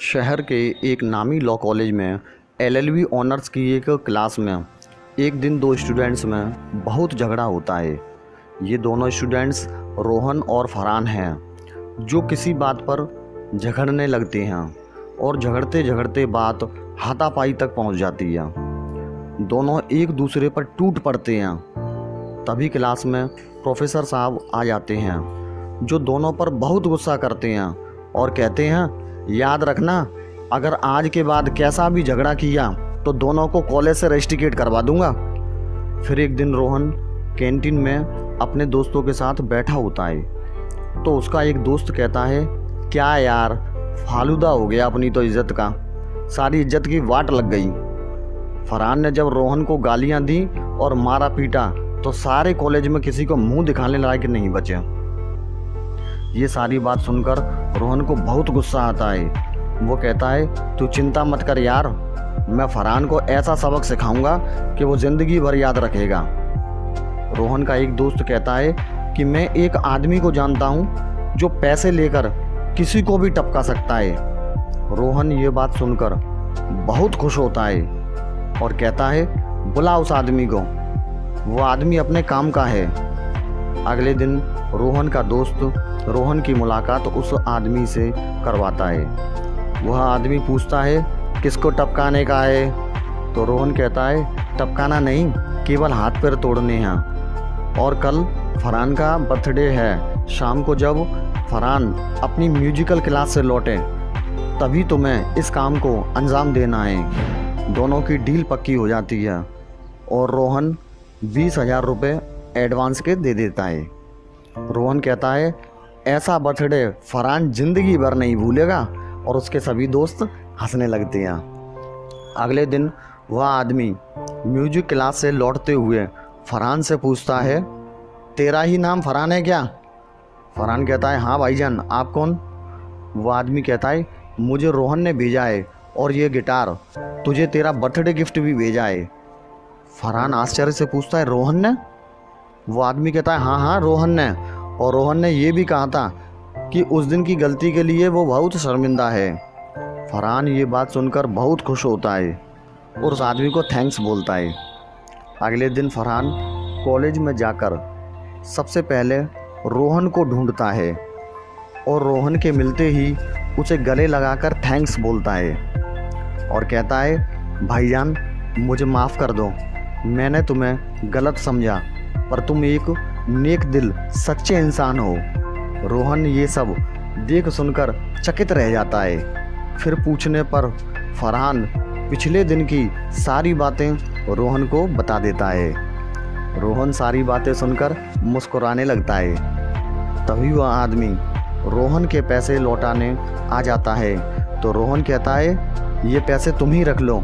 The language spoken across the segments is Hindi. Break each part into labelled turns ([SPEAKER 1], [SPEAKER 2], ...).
[SPEAKER 1] शहर के एक नामी लॉ कॉलेज में एलएलबी ऑनर्स की एक क्लास में एक दिन दो स्टूडेंट्स में बहुत झगड़ा होता है। ये दोनों स्टूडेंट्स रोहन और फरहान हैं, जो किसी बात पर झगड़ने लगते हैं और झगड़ते झगड़ते बात हाथापाई तक पहुंच जाती है। दोनों एक दूसरे पर टूट पड़ते हैं। तभी क्लास में प्रोफेसर साहब आ जाते हैं, जो दोनों पर बहुत गुस्सा करते हैं और कहते हैं, याद रखना, अगर आज के बाद कैसा भी झगड़ा किया तो दोनों को कॉलेज से रेस्टिकेट करवा दूंगा। फिर एक दिन रोहन कैंटीन में अपने दोस्तों के साथ बैठा होता है, तो उसका एक दोस्त कहता है, क्या यार, फालूदा हो गया अपनी तो इज्जत का, सारी इज्जत की वाट लग गई। फरहान ने जब रोहन को गालियां दी और मारा पीटा तो सारे कॉलेज में किसी को मुंह दिखाने लायक नहीं बचे। ये सारी बात सुनकर रोहन को बहुत गुस्सा आता है। वो कहता है, तू चिंता मत कर यार, मैं फरहान को ऐसा सबक सिखाऊंगा कि वो ज़िंदगी भर याद रखेगा। रोहन का एक दोस्त कहता है कि मैं एक आदमी को जानता हूँ जो पैसे लेकर किसी को भी टपका सकता है। रोहन ये बात सुनकर बहुत खुश होता है और कहता है, बुला उस आदमी को, वो आदमी अपने काम का है। अगले दिन रोहन का दोस्त रोहन की मुलाकात उस आदमी से करवाता है। वह आदमी पूछता है, किसको टपकाने का है? तो रोहन कहता है, टपकाना नहीं, केवल हाथ पैर तोड़ने हैं। और कल फरहान का बर्थडे है। शाम को जब फरहान अपनी म्यूजिकल क्लास से लौटे तभी तुम्हें इस काम को अंजाम देना है। दोनों की डील पक्की हो जाती है और रोहन 20,000 रुपये एडवांस के दे देता है। रोहन कहता है, ऐसा बर्थडे फरहान ज़िंदगी भर नहीं भूलेगा, और उसके सभी दोस्त हंसने लगते हैं। अगले दिन वह आदमी म्यूजिक क्लास से लौटते हुए फरहान से पूछता है, तेरा ही नाम फरहान है क्या? फरहान कहता है, हाँ भाईजान, आप कौन? वह आदमी कहता है, मुझे रोहन ने भेजा है और ये गिटार तुझे तेरा बर्थडे गिफ्ट भी भेजा है। फरहान आश्चर्य से पूछता है, रोहन ने? वो आदमी कहता है, हाँ हाँ, रोहन ने, और रोहन ने ये भी कहा था कि उस दिन की गलती के लिए वो बहुत शर्मिंदा है। फरहान ये बात सुनकर बहुत खुश होता है और उस आदमी को थैंक्स बोलता है। अगले दिन फरहान कॉलेज में जाकर सबसे पहले रोहन को ढूंढता है और रोहन के मिलते ही उसे गले लगाकर थैंक्स बोलता है और कहता है, भाईजान, मुझे माफ़ कर दो, मैंने तुम्हें गलत समझा, पर तुम एक नेक दिल सच्चे इंसान हो। रोहन ये सब देख सुनकर चकित रह जाता है। फिर पूछने पर फरहान पिछले दिन की सारी बातें रोहन को बता देता है। रोहन सारी बातें सुनकर मुस्कुराने लगता है। तभी वह आदमी रोहन के पैसे लौटाने आ जाता है, तो रोहन कहता है, ये पैसे तुम ही रख लो,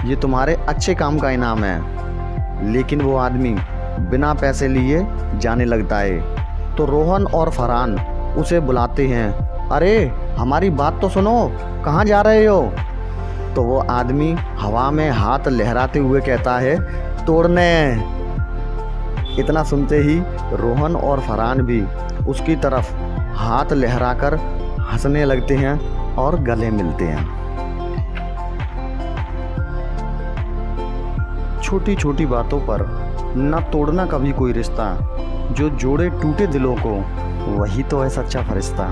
[SPEAKER 1] ये तुम्हारे अच्छे काम का इनाम है। लेकिन वो आदमी बिना पैसे लिए जाने लगता है। तो रोहन और फरहान उसे बुलाते हैं, अरे हमारी बात तो सुनो, कहाँ जा रहे हो? तो वो आदमी हवा में हाथ लहराते हुए कहता है, तोड़ने। इतना सुनते ही रोहन और फरहान भी उसकी तरफ हाथ लहराकर हंसने लगते हैं और गले मिलते हैं। छोटी छोटी बातों पर न तोड़ना कभी कोई रिश्ता, जो जोड़े टूटे दिलों को, वही तो है सच्चा फरिश्ता।